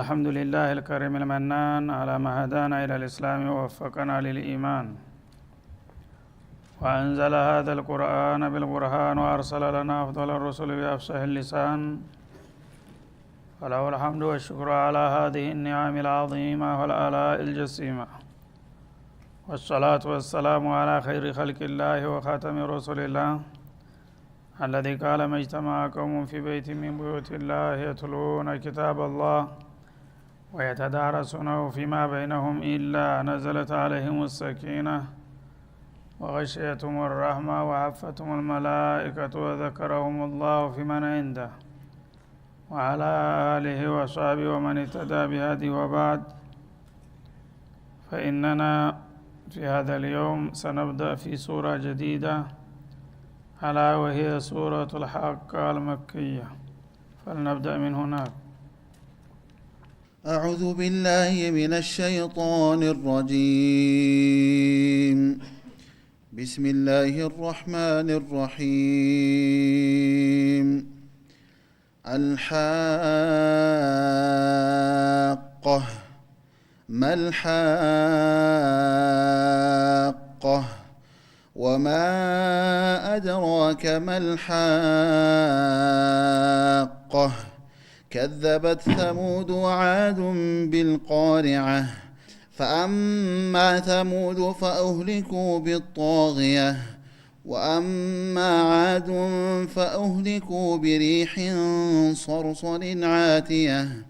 الحمد لله الكريم المنان على ما هدانا إلى الإسلام ووفقنا للإيمان وأنزل هذا القرآن بالبرهان وأرسل لنا أفضل الرسل بأفصح اللسان فله الحمد والشكر على هذه النعم العظيمة والآلاء الجسيمة والصلاة والسلام على خير خلق الله وخاتم رسل الله الذي قال ما اجتمع قوم في بيت من بيوت الله يتلون كتاب الله ويتدارسونه فيما بينهم إلا نزلت عليهم السكينة وغشيتهم الرحمة وعفتهم الملائكة وذكرهم الله في من عنده وعلى آله وصحبه ومن اهتدى بهديه وبعد فإننا في هذا اليوم سنبدأ في سورة جديدة ألا وهي سورة الحاقة المكية فلنبدأ من هناك. أعوذ بالله من الشيطان الرجيم. بسم الله الرحمن الرحيم. الحاقة ما الحاقة وما أدراك ما الحاقة كذبت ثمود وعاد بالقارعة فأما ثمود فأهلكوا بالطاغية وأما عاد فأهلكوا بريح صرصر عاتية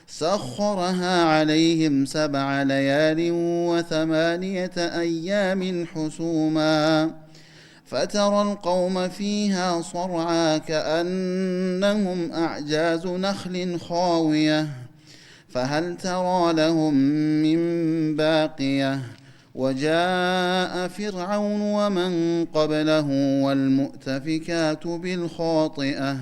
سخرها عليهم 7 ليال و8 أيام حسوما فترى القوم فيها صرعى كأنهم أعجاز نخل خاوية فهل ترى لهم من باقية وجاء فرعون ومن قبله والمؤتفكات بالخاطئة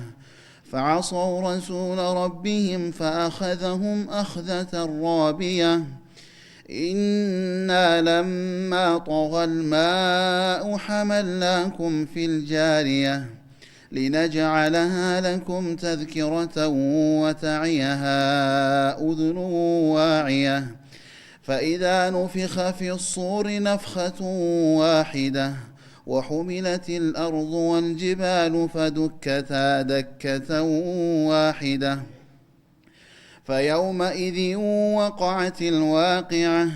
فعصوا رسول ربهم فأخذهم أخذة رابية إنا لما طغى الماء حملناكم في الجارية لنجعلها لكم تذكرة وتعيها أذن واعية فإذا نفخ في الصور نفخة واحدة وحملت الأرض والجبال فدكتا دكة واحدة فيومئذ وقعت الواقعة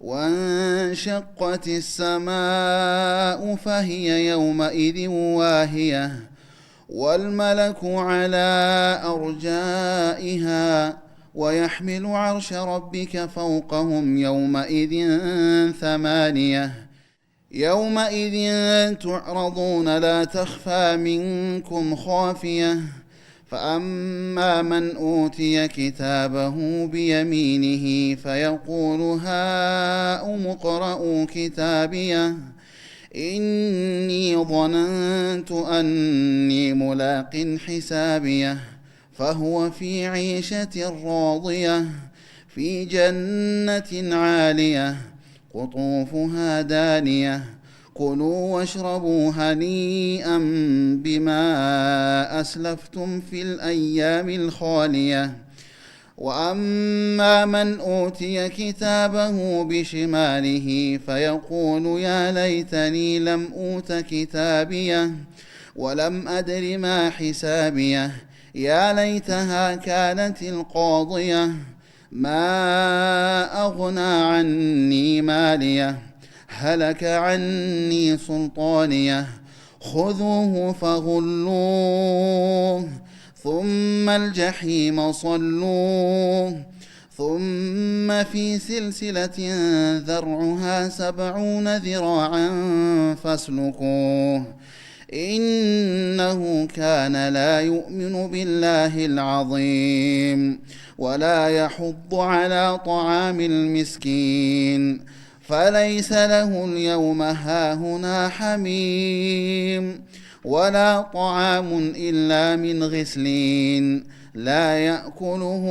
وانشقت السماء فهي يومئذ واهية والملك على أرجائها ويحمل عرش ربك فوقهم يومئذ 8 يومئذ تعرضون لا تخفى منكم خافية فأما من أوتي كتابه بيمينه فيقول هاؤم اقرءوا كتابيه إني ظننت أني ملاق حسابيه فهو في عيشة راضية في جنة عالية قطوفها دانية كلوا واشربوا هنيئا بما أسلفتم في الأيام الخالية وأما من أوتي كتابه بشماله فيقول يا ليتني لم أوت كتابيه ولم أدر ما حسابيه يا ليتها كانت القاضية ما أغنى عني ماليه هلك عني سلطانيه خذوه فغلوه ثم الجحيم صلوه ثم في سلسلة ذرعها 70 ذراعا فاسلكوه إنه كان لا يؤمن بالله العظيم ولا يحض على طعام المسكين فليس له اليوم هاهنا حميم ولا طعام إلا من غسلين لا يأكله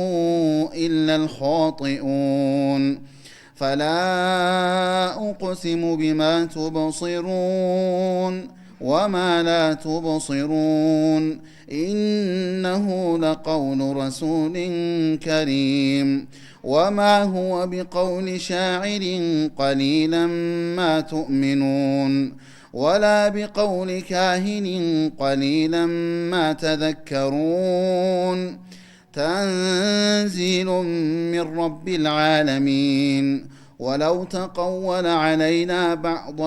إلا الخاطئون فلا أقسم بما تبصرون وما لا تبصرون إنه لقول رسول كريم وما هو بقول شاعر قليلا ما تؤمنون ولا بقول كاهن قليلا ما تذكرون تنزيل من رب العالمين ولو تقول علينا بعض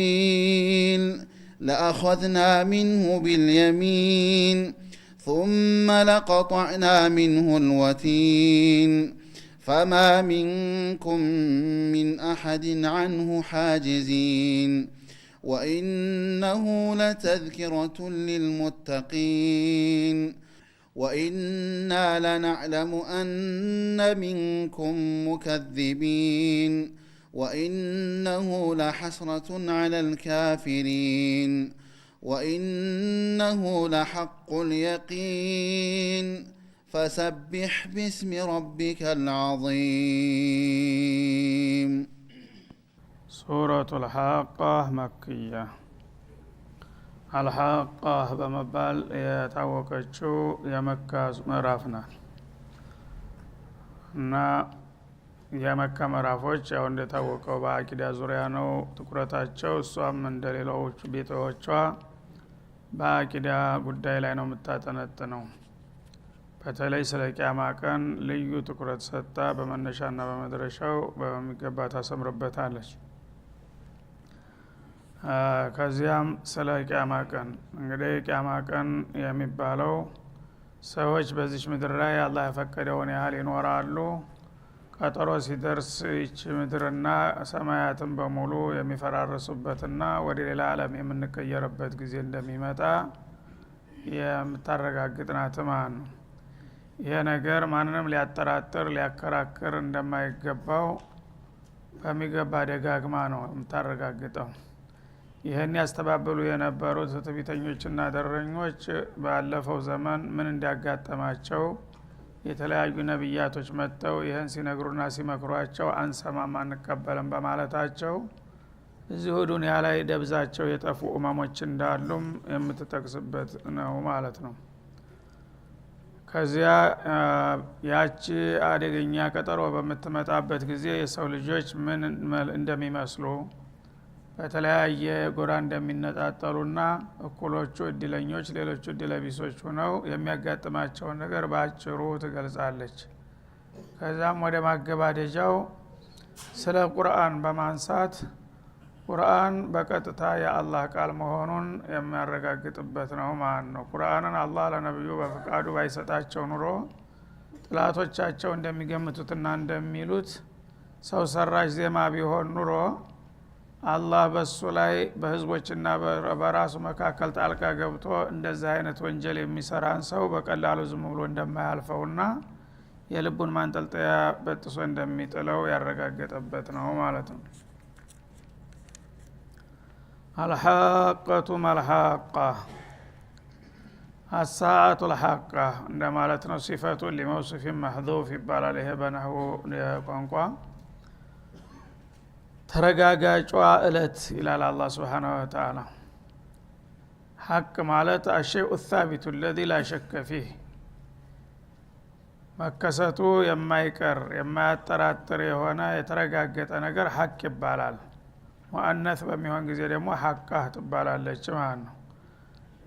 الأقاويل لأخذنا منه باليمين ثم لقطعنا منه الوتين فما منكم من أحد عنه حاجزين وإنه لتذكرة للمتقين وإنا لنعلم أن منكم مكذبين وإنه لحسرة على الكافرين وإنه لحق اليقين فسبح باسم ربك العظيم سورة الحاقة مكية الحاقة بمبال يتوقعشو يمكة مرافنا እና የመካ ምዕራፎች ያው እንደታወቀው በአቂዳ ዙሪያ ነው ትኩረታቸው እሷም እንደሌሎች ቤቶቿ በአቂዳ ጉዳይ ላይ ነው የምታጠነጥነው በተለይ ስለ ቂያማ ቀን ልዩ ትኩረት ሰጣ በመነሻና በመድረሻው በሚገባ ታሰምርበታለች ከዚያም ስለ ቂያማ ቀን እንግዲህ ቂያማ ቀን የሚባለው ሰዎች በዚህ ምድር ላይ አላህ የፈቀደውን ያህል ይኖራሉ ቀጠሮ ሲደርስ ይች ምድርና ሰማያትን በሙሉ የሚፈራረሱበትና ወደ ሌላ ዓለም የምንቀየርበት ጊዜ እንደሚመጣ የምታረጋግጥ ናት ማለት ነው ይሄ ነገር ማንንም ሊያጠራጥር ሊያከራክር እንደማይገባው በሚገባ ደጋግማ ነው የምታረጋግጠው ይሄን ያስተባበሉ የነበሩት ትዕቢተኞችና ደረኞች ባለፈው ዘመን ምን እንዲያጋጠማቸው የተለያዩ ነብያቶች መጥተው ይሄን ሲነግሩና ሲመክሯቸው አንሰማም አንቀበልም በማለታቸው እዚሁ ዱንያ ላይ ደብዛቸው የጠፉ ኡማሞች እንዳሉም የምትጠቅስበት ነው ማለት ነው ከዚያ ያቺ አደገኛ ቀጠሮ በምትመጣበት ጊዜ የሰው ልጆች ምን እንደሚመስሉ በተለያየ ጎራ እንደሚነጣጠሉና እኩሎቹ እድለኞች ሌሎቹ እድለቢሶች ሆነው የሚያጋጥማቸውን ነገር በአጭሩ ትገልጻለች ከዛም ወደ ማገባደጃው ስለ ቁርአን በማንሳት ቁርአን በቀጥታ የአላህ ቃል መሆኑን የሚያረጋግጥበት ነው ማለት ነው ቁርአንን አላህ ለነብዩ በፈቃዱ ባይሰጣቸው ኑሮ ጥላቶቻቸው እንደሚገምቱትና እንደሚሉት ሰው ሰራሽ ዜማ ቢሆን ኑሮ አላህ በሱ ላይ በህዝቦችና በራሱ መካከል ጣልቃ ገብቶ እንደዚህ አይነት ወንጀል የሚሰራን ሰው በቀላሉ ዝም ብሎ እንደማያልፈውና የልቡን ማንጠልጠያ በጥሶ እንደሚጥለው ያረጋገጠበት ነው ማለት ነው አልሐቀቱ መልሐቃ الساعة الحقة እንደማለት ነው ሲፈቱ لموصف محذوف ይባላል ይሄ በነህው ቋንቋ ተረጋጋጯ እለት ይላል አላህ Subhanahu Wa Ta'ala ሐቅ ማለት الشيء الثابت الذي لا شك فيه መከሰቱ የማይቀር የማያጠራጥር የሆነ የተረጋገጠ ነገር ሐቅ ይባላል ሙአነስ በሚሆን ጊዜ ደግሞ ሐቃ ትባላለች ማለት ነው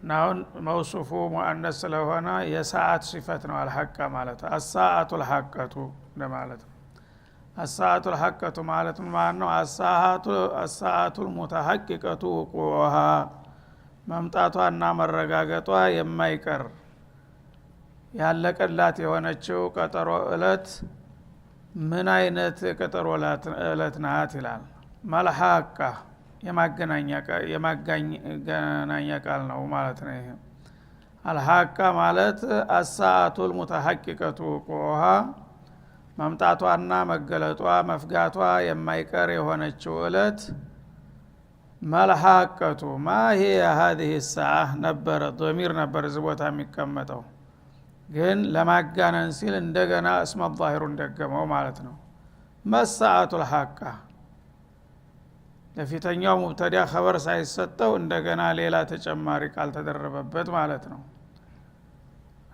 ናውን መውሱፉ ሙአነስ ስለሆነ የሰዓት ሲፈት ነው አልሐቃ ማለት الساعة الحقة ለማለት ነው الساعة الحقة ማለት ነው الساعة المتحققة وقوعها መምጣቷና መረጋገጧ የማይቀር ያለቀላት የሆነችው ቀጠሮ እለት ምን አይነት ቀጠሮ እለት ናት ይላል መልሐቃ የማገናኛ ቃል ነው ማለት ነው ይሄ አልሐቃ ማለት الساعة المتحققة وقوعها መምጣቷና መገለጧ መፍጋቷ የማይቀር የሆነችው እለት መልሐቀቱ ما هي هذه الساعة ነበር ضمير ነበር ዝቦታ የሚቀመጠው ግን ለማጋነን ሲል እንደገና እስመ ዛሂሩን ደገመው ማለት ነው መስዓቱ الحقة ለፊተኛው ሙብተዳ ኸበር ሳይሰጠው እንደገና ሌላ ተጨማሪ ቃል ተደረበበት ማለት ነው።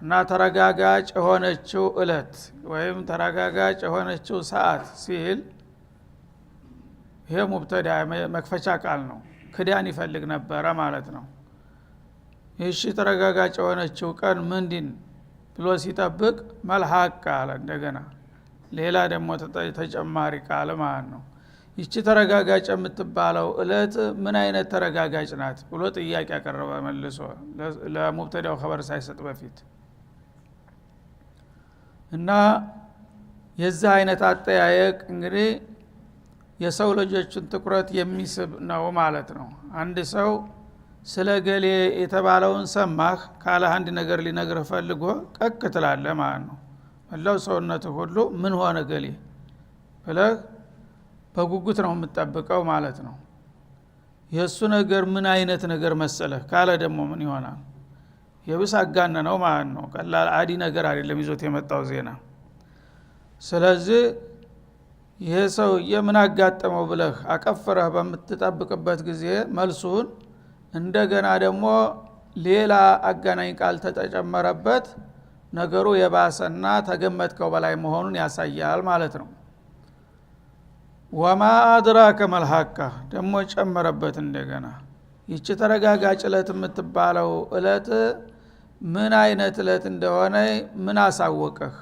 እና ተረጋጋጭ የሆነችው እለት ወይም ተረጋጋጭ የሆነችው ሰዓት ሲል ይሄ ሙብተዳ መክፈቻ ቃል ነው። ክዳን ይፈልግ ነበረ ማለት ነው። እሺ ተረጋጋጭ የሆነችው ቀን ምንድን ብሎ ሲጠብቅ መልሐቅ አለ። እንደገና ሌላ ደግሞ ተጨማሪ ቃል ማለት ነው። ይቺ ተረጋጋጭ የምትባለው እለት ምን አይነት ተረጋጋጭ ናት ብሎ ጥያቄ ያቀረበ መልሶ ለሙብተዳው ኸበር ሳይሰጥ በፊት እና የዚህ አይነት አጠያየቅ እንግዲህ የሰው ልጆችን ትኩረት የሚስብ ነው ማለት ነው። አንድ ሰው ስለ ገሌ የተባለውን ሰማህ ካለ አንድ ነገር ሊነግርህ ፈልጎ ቀቅ ትላለህ ማለት ነው። መላው ሰውነትህ ሁሉ ምን ሆነ ገሌ ብለህ በጉጉት ነው የምትጠብቀው ማለት ነው። የሱ ነገር ምን አይነት ነገር መሰለህ ካለ ደግሞ ምን ይሆናል? የብስ አጋነነው ማለት ነው። ቀላል አዲ ነገር አይደለም ይዞት የመጣው ዜና። ስለዚህ ይሄ ሰው የምን አጋጠመው ብለህ አቀፍረህ በምትጠብቅበት ጊዜ መልሱን እንደገና ደግሞ ሌላ አጋናኝ ቃል ተጨመረበት ነገሩ የባሰና ተገመትከው በላይ መሆኑን ያሳያል ማለት ነው። ወማ አድራከ መልሐቃ ደግሞ ጨመረበት እንደገና ይቺ ተረጋጋጭ እለት የምትባለው እለት ምን አይነት እለት እንደሆነ ምን አሳወቀህ?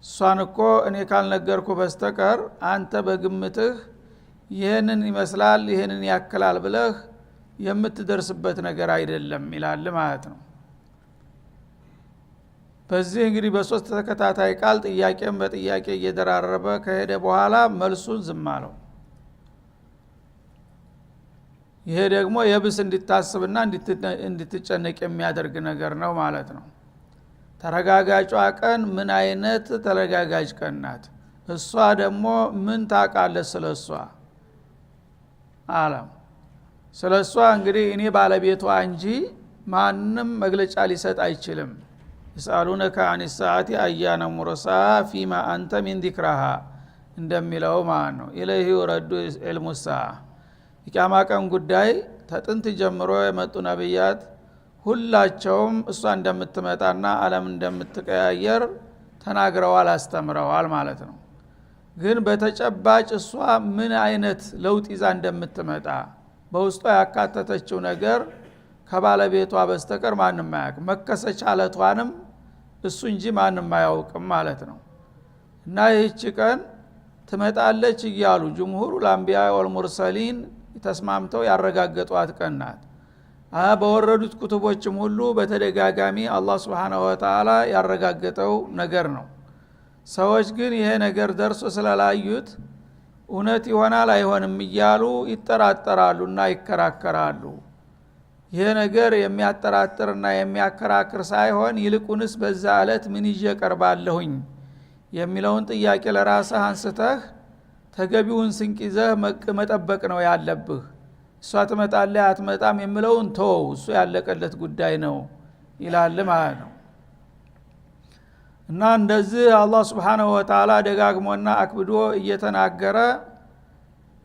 እሷን እኮ እኔ ካልነገርኩ በስተቀር አንተ በግምትህ ይህንን ይመስላል ይህንን ያክላል ብለህ የምትደርስበት ነገር አይደለም ይላል ማለት ነው። በዚህ እንግዲህ በሶስት ተከታታይ ቃል ጥያቄም በጥያቄ እየደራረበ ከሄደ በኋላ መልሱን ዝም አለው። ይሄ ደግሞ የብስ እንድታስብና እንድትጨነቅ የሚያደርግ ነገር ነው ማለት ነው። ተረጋጋጯ ቀን ምን አይነት ተረጋጋጭ ቀን ናት? እሷ ደግሞ ምን ታውቃለች ስለሷ አለም። ስለሷ እንግዲህ እኔ ባለቤቷ እንጂ ማንም መግለጫ ሊሰጥ አይችልም። ይስአሉነከ አን ሰዓቲ አያነ ሙርሳ ፊማ አንተ ሚን ዚክራሃ እንደሚለው ማለት ነው። ኢለይሂ ወረዱ ዒልሙ ሰዓ የቂያማ ቀን ጉዳይ ተጥንት ጀምሮ የመጡ ነብያት ሁላቸውም እሷ እንደምትመጣና ዓለም እንደምትቀያየር ተናግረዋል አስተምረዋል ማለት ነው። ግን በተጨባጭ እሷ ምን አይነት ለውጥ ይዛ እንደምትመጣ በውስጧ ያካተተችው ነገር ከባለቤቷ በስተቀር ማንም አያውቅም። መከሰቻለቷንም እሱ እንጂ ማንም አያውቅም ማለት ነው። እና ይህች ቀን ትመጣለች እያሉ ጅምሁሩ ለአንቢያ ወልሙርሰሊን ተስማምተው ያረጋገጧት ቀን ናት። በወረዱት ኩቱቦችም ሁሉ በተደጋጋሚ አላህ Subhanahu Wa Ta'ala ያረጋገጠው ነገር ነው። ሰዎች ግን ይሄ ነገር ደርሶ ስለላዩት እውነት ይሆናል አይሆንም እያሉ ይጠራጠራሉና ይከራከራሉ። ይሄ ነገር የሚያጠራጥርና የሚያከራክር ሳይሆን ይልቁንስ በዛ ዕለት ምን ይዤ ቀርባለሁኝ የሚለውን ጥያቄ ለራስህ አንስተህ ተገቢውን ስንቅ ይዘህ መጠበቅ ነው ያለብህ። እሷ ትመጣለች አትመጣም የሚለውን ተው፣ እሱ ያለቀለት ጉዳይ ነው ይላል ማለት ነው። እና እንደዚህ አላህ Subhanahu Wa Ta'ala ደጋግሞና አክብዶ እየተናገረ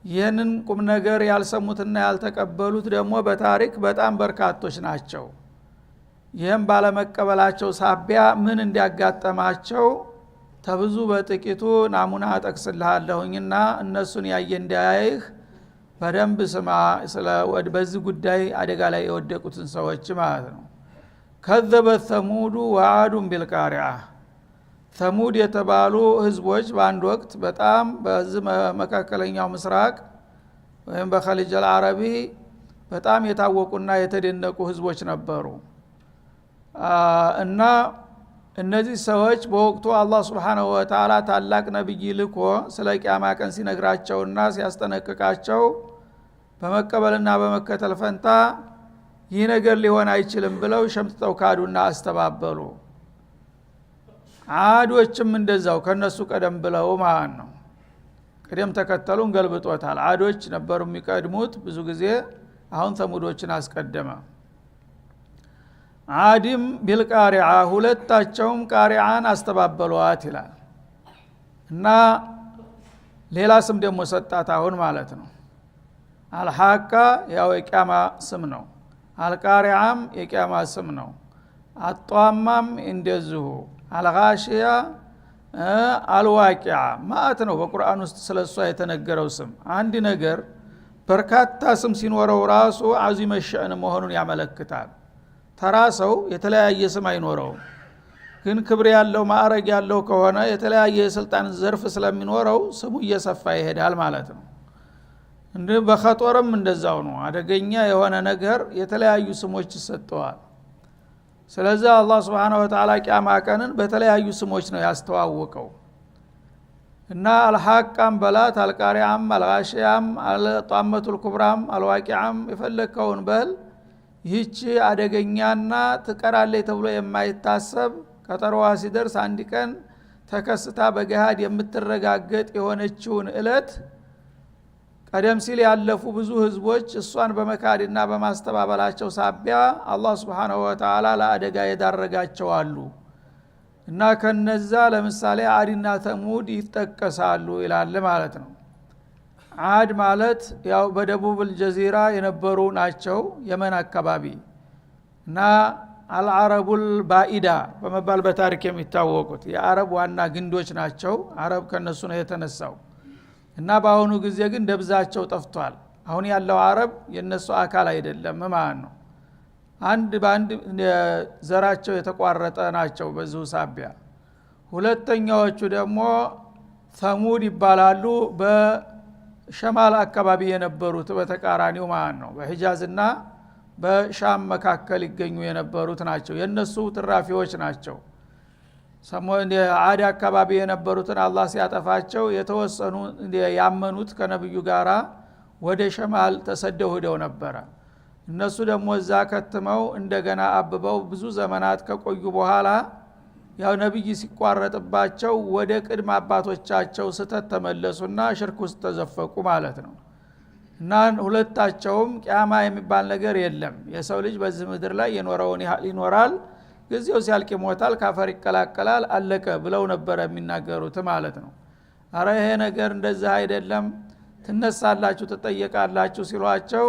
ይህንን ቁም ነገር ያልሰሙትና ያልተቀበሉት ደግሞ በታሪክ በጣም በርካቶች ናቸው። ይህም ባለመቀበላቸው ሳቢያ ምን እንዲያጋጠማቸው ተብዙ በጥቂቱ ናሙና ጠቅስልሃለሁኝና እነሱን ያየ እንዳያይህ በደንብ ስማ። በዚህ ጉዳይ አደጋ ላይ የወደቁትን ሰዎች ማለት ነው። ከዘበት ሰሙዱ ወአዱን ቢልቃሪዓ ሰሙድ የተባሉ ህዝቦች በአንድ ወቅት በጣም በዚህ መካከለኛው ምስራቅ ወይም በኸሊጅ አልዓረቢ በጣም የታወቁና የተደነቁ ህዝቦች ነበሩ። እና እነዚህ ሰዎች በወቅቱ አላህ Subhanahu Wa Ta'ala ታላቅ ነብይ ልኮ ስለ ቂያማ ቀን ሲነግራቸውና ሲያስጠነቅቃቸው በመቀበልና በመከተል ፈንታ ይህ ነገር ሊሆን አይችልም ብለው ሸምጥተው ካዱና አስተባበሉ። አዶችም እንደዛው ከነሱ ቀደም ብለው ማለት ነው። ቀደም ተከተሉን ገልብጦታል። አዶች ነበሩ የሚቀድሙት ብዙ ጊዜ፣ አሁን ሰሙዶችን አስቀደመ። አዲም ቢልቃሪዓ ሁለታቸውም ቃሪዓን አስተባበሏት ይላል። እና ሌላ ስም ደግሞ ሰጣት አሁን ማለት ነው። አልሐቃ ያው የቂያማ ስም ነው። አልቃሪዓም የቂያማ ስም ነው። አጧማም እንደዚሁ። አልጋሺያ አልዋቂዓ ማለት ነው። በቁርአን ውስጥ ስለሷ የተነገረው ስም አንድ ነገር በርካታ ስም ሲኖረው ራሱ አዚመ ሸእን መሆኑን ያመለክታል። ተራ ሰው የተለያየ ስም አይኖረውም። ግን ክብር ያለው ማዕረግ ያለው ከሆነ የተለያየ የስልጣን ዘርፍ ስለሚኖረው ስሙ እየሰፋ ይሄዳል ማለት ነው። እንደ በኸጦርም እንደዛው ነው። አደገኛ የሆነ ነገር የተለያዩ ስሞች ይሰጠዋል። ስለዚህ አላህ Subhanahu Wa Ta'ala ቂያማ ቀንን በተለያዩ ስሞች ነው ያስተዋወቀው። እና አልሐቃም በላት አልቃሪዓም አልጋሺያም አልጣመቱል ኩብራም አልዋቂዓም የፈለከውን በል። ይህች አደገኛና ትቀራለች ተብሎ የማይታሰብ ቀጠሮዋ ሲደርስ አንድ ቀን ተከስታ በገሃድ የምትረጋገጥ የሆነችውን እለት ቀደም ሲል ያለፉ ብዙ ህዝቦች እሷን በመካድና በማስተባበላቸው ሳቢያ አላህ Subhanahu Wa Ta'ala ለአደጋ የዳረጋቸው አሉ። እና ከነዛ ለምሳሌ አድና ተሙድ ይጠቀሳሉ ይላል ማለት ነው። አድ ማለት ያው በደቡብ الجزيرة የነበሩ ናቸው፣ የመን አካባቢ። እና አልዓረቡል ባኢዳ በመባል በታሪክ የሚታወቁት የአረብ ዋና ግንዶች ናቸው። አረብ ከነሱ ነው የተነሳው። እና በአሁኑ ጊዜ ግን ደብዛቸው ጠፍቷል። አሁን ያለው አረብ የነሱ አካል አይደለም ማለት ነው። አንድ ባንድ ዘራቸው የተቋረጠ ናቸው በዚሁ ሳቢያ። ሁለተኛዎቹ ደግሞ ሰሙድ ይባላሉ። በሸማል አካባቢ የነበሩት በተቃራኒው ማለት ነው። በሂጃዝና በሻም መካከል ይገኙ የነበሩት ናቸው። የነሱ ትራፊዎች ናቸው። ሰሞን አዲ አካባቢ የነበሩትን አላህ ሲያጠፋቸው የተወሰኑ ያመኑት ከነብዩ ጋራ ወደ ሸማል ተሰደው ሄደው ነበር። እነሱ ደግሞ እዛ ከተመው እንደገና አብበው ብዙ ዘመናት ከቆዩ በኋላ ያው ነብይ ሲቋረጥባቸው ወደ ቅድመ አባቶቻቸው ስተት ተመለሱና ሽርክ ውስጥ ተዘፈቁ ማለት ነው። እና ሁለታቸውም ቂያማ የሚባል ነገር የለም፣ የሰው ልጅ በዚህ ምድር ላይ የኖረውን ያህል ይኖራል፣ ጊዜው ሲያልቅ ይሞታል፣ ካፈር ይቀላቀላል፣ አለቀ ብለው ነበር የሚናገሩት ማለት ነው። አረ ይሄ ነገር እንደዛ አይደለም፣ ትነሳላችሁ ትጠየቃላችሁ ሲሏቸው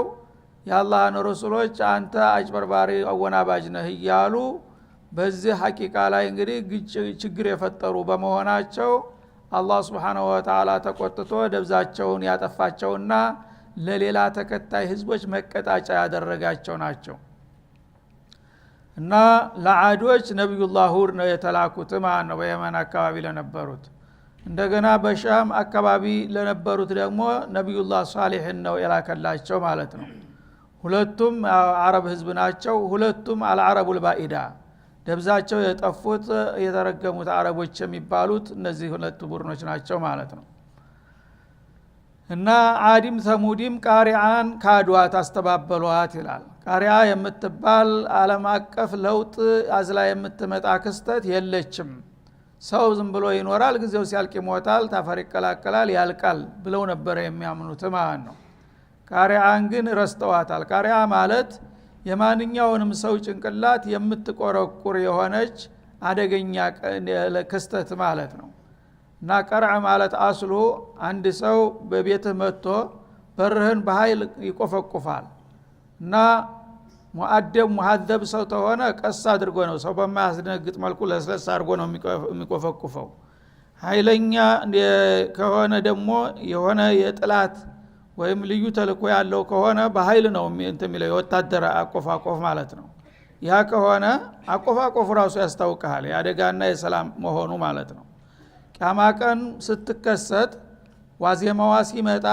የአላህን ረሱሎች አንተ አጭበርባሪ አወናባጅ ነህ እያሉ በዚህ ሐቂቃ ላይ እንግዲህ ችግር የፈጠሩ በመሆናቸው አላህ Subhanahu Wa Ta'ala ተቆጥቶ ደብዛቸውን ያጠፋቸውና ለሌላ ተከታይ ህዝቦች መቀጣጫ ያደረጋቸው ናቸው። እና ለዓዶች ነብዩላህ ሁድ ነው የተላኩት ማለት ነው፣ በየመን አካባቢ ለነበሩት። እንደገና በሻም አካባቢ ለነበሩት ደግሞ ነብዩላህ ሷሊህ ነው የላከላቸው ማለት ነው። ሁለቱም አረብ ህዝብ ናቸው። ሁለቱም አልዓረቡል ባኢዳ ደብዛቸው የጠፉት የተረገሙት አረቦች የሚባሉት እነዚህ ሁለቱ ቡድኖች ናቸው ማለት ነው። እና አዲም ሰሙዲም ቃሪዓን ካዷት አስተባበሏት ይላል። ቃሪዓ የምትባል ዓለም አቀፍ ለውጥ አዝላ የምትመጣ ክስተት የለችም። ሰው ዝም ብሎ ይኖራል፣ ጊዜው ሲያልቅ ይሞታል፣ ታፈር ይቀላቀላል፣ ያልቃል ብለው ነበር የሚያምኑት ማለት ነው። ቃሪዓን ግን ረስተዋታል። ቃሪዓ ማለት የማንኛውንም ሰው ጭንቅላት የምትቆረቁር የሆነች አደገኛ ክስተት ማለት ነው። እና ቀርዕ ማለት አስሉ አንድ ሰው በቤትህ መጥቶ በርህን በኃይል ይቆፈቁፋል። እና ሙአደብ ሙሐዘብ ሰው ተሆነ ቀስ አድርጎ ነው፣ ሰው በማያስደነግጥ መልኩ ለስለስ አድርጎ ነው የሚቆፈቁፈው። ኃይለኛ ከሆነ ደግሞ የሆነ የጥላት ወይም ልዩ ተልእኮ ያለው ከሆነ በኃይል ነው የሚለው፣ የወታደር አቆፋቆፍ ማለት ነው። ያ ከሆነ አቆፋቆፍ ራሱ ያስታውቃል የአደጋና የሰላም መሆኑ ማለት ነው። ቂያማ ቀን ስትከሰት ዋዜማዋ ሲመጣ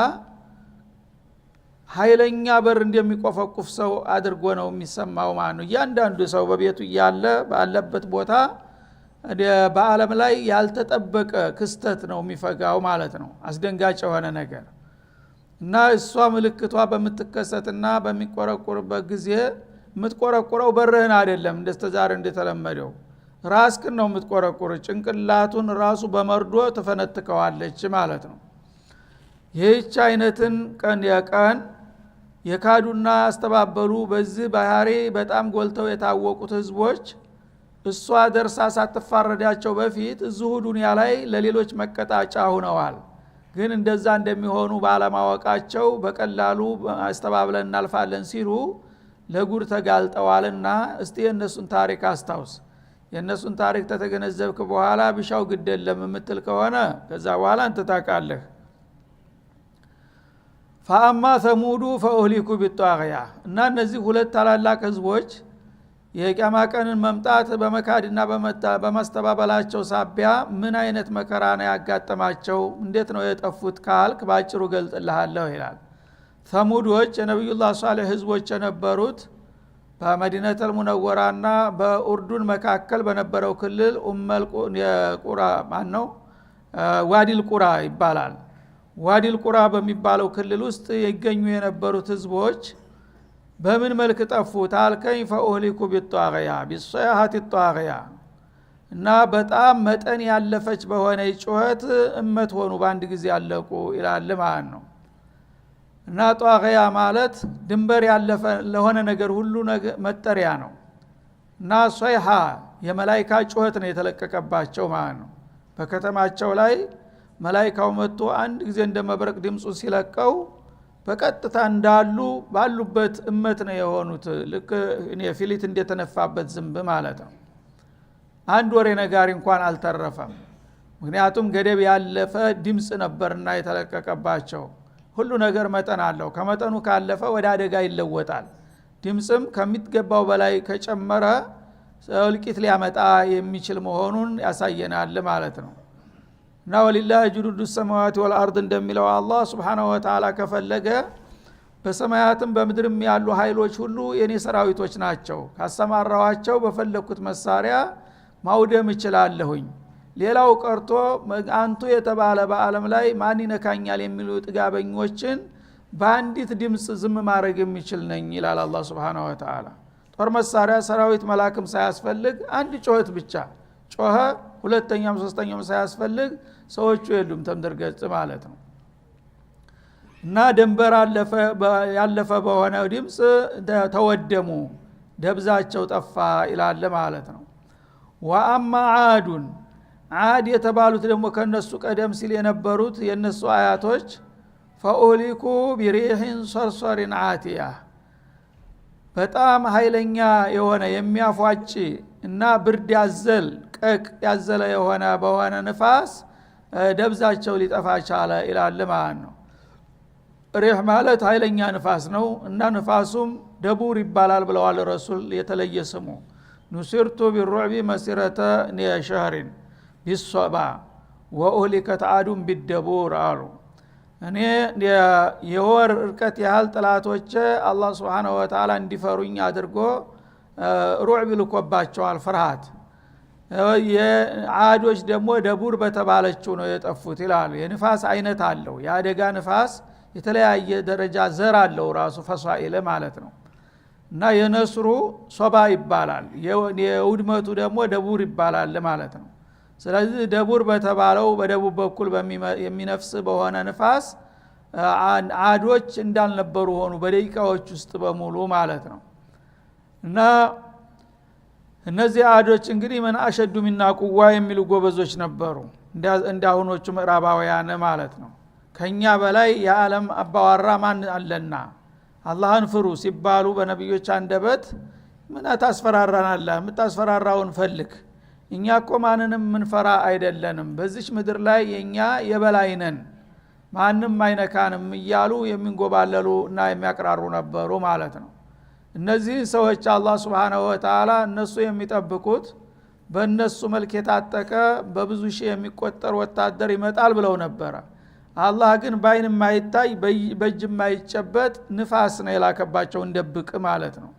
ኃይለኛ በር እንደሚቆፈቁፍ ሰው አድርጎ ነው የሚሰማው ማለት ነው። እያንዳንዱ ሰው በቤቱ እያለ ባለበት ቦታ በዓለም ላይ ያልተጠበቀ ክስተት ነው የሚፈጋው ማለት ነው፣ አስደንጋጭ የሆነ ነገር። እና እሷ ምልክቷ በምትከሰትና በሚቆረቁርበት ጊዜ የምትቆረቁረው በርህን አይደለም እንደስተዛር እንደተለመደው ራስክን ነው የምትቆረቁር፣ ጭንቅላቱን ራሱ በመርዶ ተፈነጥቀዋለች ማለት ነው። ይህች አይነትን ቀን የካዱና ያስተባበሉ በዚህ ባህሪ በጣም ጎልተው የታወቁት ህዝቦች እሷ ደርሳ ሳትፋረዳቸው በፊት እዚሁ ዱንያ ላይ ለሌሎች መቀጣጫ ሆነዋል። ግን እንደዛ እንደሚሆኑ ባለማወቃቸው በቀላሉ አስተባብለን እናልፋለን ሲሉ ለጉር ተጋልጠዋልና እስቲ የነሱን ታሪክ አስታውስ። የነሱን ታሪክ ተተገነዘብክ በኋላ ቢሻው ግደለም የምትል ከሆነ ከዛ በኋላ አንተ ታውቃለህ። ፈአማ ሰሙዱ ፈኡህሊኩ ቢጧግያ እና እነዚህ ሁለት ታላላቅ ህዝቦች የቂያማ ቀንን መምጣት በመካድና በማስተባበላቸው ሳቢያ ምን አይነት መከራ ነው ያጋጠማቸው፣ እንዴት ነው የጠፉት ካልክ ባጭሩ ገልጽልሃለሁ ይላል። ሰሙዶች የነብዩላህ ሷሊህ ህዝቦች የነበሩት በመዲነተል ሙነወራና በኡርዱን መካከል በነበረው ክልል ቁራ ማነው ዋዲል ቁራ ይባላል። ዋዲል ቁራ በሚባለው ክልል ውስጥ ይገኙ የነበሩት ህዝቦች በምን መልክ ጠፉት አልከኝ? ፈኡህሊኩ ቢጧግያ ቢሷሃት ጧግያ እና በጣም መጠን ያለፈች በሆነ ጩኸት እመት ሆኑ በአንድ ጊዜ ያለቁ ይላል ማለት ነው። እና ጧግያ ማለት ድንበር ያለፈ ለሆነ ነገር ሁሉ መጠሪያ ነው። እና ሷይሃ የመላእክት ጩኸት ነው የተለቀቀባቸው ማለት ነው። በከተማቸው ላይ መላእክታው መጥቶ አንድ ጊዜ እንደመብረቅ ድምጹን ሲለቀው በቀጥታ እንዳሉ ባሉበት እመት ነው የሆኑት። ልክ እኔ ፊሊት እንደተነፋበት ዝንብ ማለት ነው። አንድ ወሬ ነጋሪ እንኳን አልተረፈም። ምክንያቱም ገደብ ያለፈ ድምጽ ነበርና የተለቀቀባቸው። ሁሉ ነገር መጠን አለው። ከመጠኑ ካለፈ ወደ አደጋ ይለወጣል። ድምጽም ከሚገባው በላይ ከጨመረ እልቂት ሊያመጣ የሚችል መሆኑን ያሳየናል ማለት ነው። እና ወሊላሂ ጁኑዱ ሰማዋቲ ወልአርድ እንደሚለው አላህ Subhanahu Wa Ta'ala ከፈለገ በሰማያትም በምድርም ያሉ ኃይሎች ሁሉ የኔ ሰራዊቶች ናቸው። ካሰማራዋቸው በፈለኩት መሳሪያ ማውደም እችላለሁኝ። ሌላው ቀርቶ አንቱ የተባለ በአለም ላይ ማን ይነካኛል የሚሉ ጥጋበኞችን በአንዲት ድምጽ ዝም ማድረግ የሚችል ነኝ ይላል አላህ Subhanahu Wa Ta'ala። ጦር መሳሪያ ሰራዊት መላክም ሳያስፈልግ አንድ ጮህት ብቻ ጮኸ፣ ሁለተኛም ሶስተኛም ሳያስፈልግ ሰዎቹ የሉም ተምደርገጽ ማለት ነው። እና ደንበር ያለፈ በሆነ ድምጽ ተወደሙ፣ ደብዛቸው ጠፋ ይላል ማለት ነው። ወአማ ዓዱን ዓድ የተባሉት ደግሞ ከነሱ ቀደም ሲል የነበሩት የነሱ አያቶች ፈኡህሊኩ ቢሪህን ሰርሰሪን ዓቲያ በጣም ኃይለኛ የሆነ የሚያፏጭ እና ብርድ ያዘል ቀቅ ያዘለ የሆነ በሆነ ንፋስ ደብዛቸው ሊጠፋ ቻለ ይላል ማለት ነው። ሪህ ማለት ኃይለኛ ንፋስ ነው እና ንፋሱም ደቡር ይባላል ብለዋል ረሱል የተለየ ስሙ። ኑሲርቱ ቢሩዕቢ መስረተ ሸህሪን ቢሶባ ወኡህሊከት ዓዱን ቢደቡር አሉ። እኔ የወር እርቀት ያህል ጥላቶች አላህ Subhanahu Wa Ta'ala እንዲፈሩኝ አድርጎ ሩዕብ ልኮባቸዋል ፍርሃት። የዓዶች ደግሞ ደቡር በተባለችው ነው የጠፉት ይላሉ። የንፋስ አይነት አለው። የአደጋ ንፋስ የተለያየ ደረጃ ዘር አለው ራሱ ፈሷኢል ማለት ነው። እና የነስሩ ሶባ ይባላል፣ የውድመቱ ደግሞ ደቡር ይባላል ማለት ነው። ስለዚህ ደቡር በተባለው በደቡብ በኩል የሚነፍስ በሆነ ንፋስ ዓዶች እንዳልነበሩ ሆኑ በደቂቃዎች ውስጥ በሙሉ ማለት ነው። እና እነዚህ ዓዶች እንግዲህ ምን አሸዱ ሚና ቁዋ የሚሉ ጎበዞች ነበሩ እንዳሁኖቹ ምዕራባውያን ማለት ነው። ከኛ በላይ የዓለም አባዋራ ማን አለና አላህን ፍሩ ሲባሉ በነብዮች አንደበት ምን ታስፈራራናለህ? የምታስፈራራውን ፈልግ፣ እኛ እኮ ማንንም ምንፈራ አይደለንም፣ በዚች ምድር ላይ የኛ የበላይ ነን፣ ማንም አይነካንም እያሉ የሚንጎባለሉ እና የሚያቀራሩ ነበሩ ማለት ነው። እነዚህ ሰዎች አላህ Subhanahu Wa Ta'ala እነሱ የሚጠብቁት በእነሱ መልክ የታጠቀ በብዙ ሺህ የሚቆጠር ወታደር ይመጣል ብለው ነበረ። አላህ ግን ባይን ማይታይ በእጅ ማይጨበጥ ንፋስ ነው የላከባቸው እንደብቅ ማለት ነው።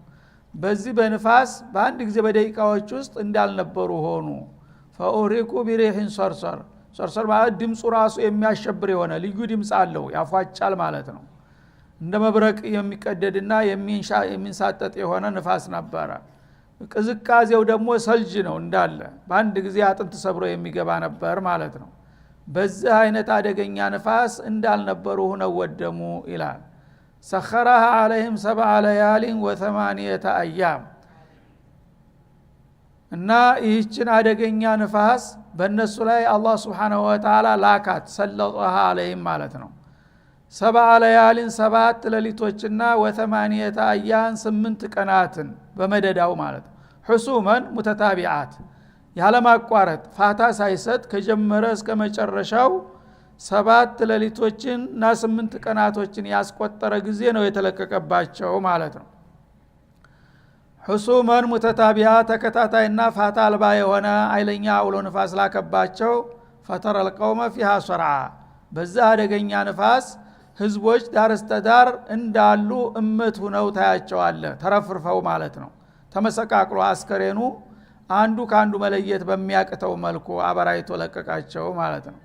በዚህ በንፋስ በአንድ ጊዜ በደቂቃዎች ውስጥ እንዳልነበሩ ሆኑ። ፈኡህሊኩ ቢሪህን ሰርሰር ማለት ድምፁ ራሱ የሚያሸብር የሆነ ልዩ ድምፅ አለው፣ ያፏጫል ማለት ነው። እንደ መብረቅ የሚቀደድና የሚንሳጠጥ የሆነ ንፋስ ነበረ። ቅዝቃዜው ደግሞ ሰልጅ ነው እንዳለ በአንድ ጊዜ አጥንት ሰብሮ የሚገባ ነበር ማለት ነው። በዚህ አይነት አደገኛ ንፋስ እንዳልነበሩ ሆነው ወደሙ ይላል። ሰኸረሃ አለይሂም 7 ለያሊን و8 አያም እና ይህችን አደገኛ ንፋስ በእነሱ ላይ አላህ Subhanahu Wa Ta'ala ላካት ሰለጠሃ አለይሂም ማለት ነው 7 ለያሊን 7 ሌሊቶችና ወ8 አያም 8 ቀናትን በመደዳው ማለት ሁሱመን ሙተታቢዓት ያለማቋረጥ ፋታ ሳይሰጥ ከጀመረ እስከ መጨረሻው 7 ሌሊቶችና 8 ቀናቶችን ያስቆጠረ ጊዜ ነው የተለቀቀባቸው ማለት ነው ሁሱመን ሙተታቢዓ ተከታታይና ፋታ አልባ የሆነ አይለኛ አውሎ ንፋስ ላከባቸው ፈተረል ቀውመ ፊሃ ሰርዓ በዛ አደገኛ ንፋስ ህዝቦች ዳርስተዳር እንዳሉ እመት ሆነው ታያቸዋለ ተረፍርፈው ማለት ነው ተመሰቃቅሎ አስከሬኑ አንዱ ካንዱ መለየት በሚያቅተው መልኩ አበራይቶ ለቀቃቸው ማለት ነው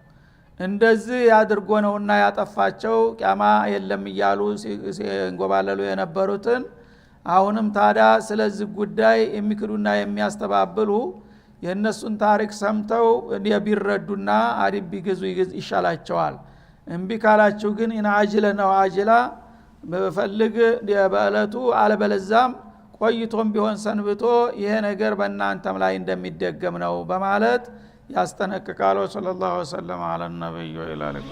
እንደዚህ ያድርጎ ነውና ያጠፋቸው ቂያማ የለም ይያሉ ሲንጎባለሉ የነበሩትን አሁንም ታዳ ስለዚህ ጉዳይ የሚክዱና የሚያስተባብሉ የነሱን ታሪክ ሰምተው ቢረዱና አዲብ ቢገዙ ይሻላቸዋል እንቢ ካላችሁ ግን ኢና አጅለ ነው አጅላ በፈልግ በእለቱ አለበለዛም ቆይቶም ቢሆን ሰንብቶ ይሄ ነገር በእናንተም ላይ እንደሚደገም ነው በማለት ያስጠነቅቃሉ ሰለላሁ ዐለይሂ ወሰለም አለ ነብዩ ኢላሊካ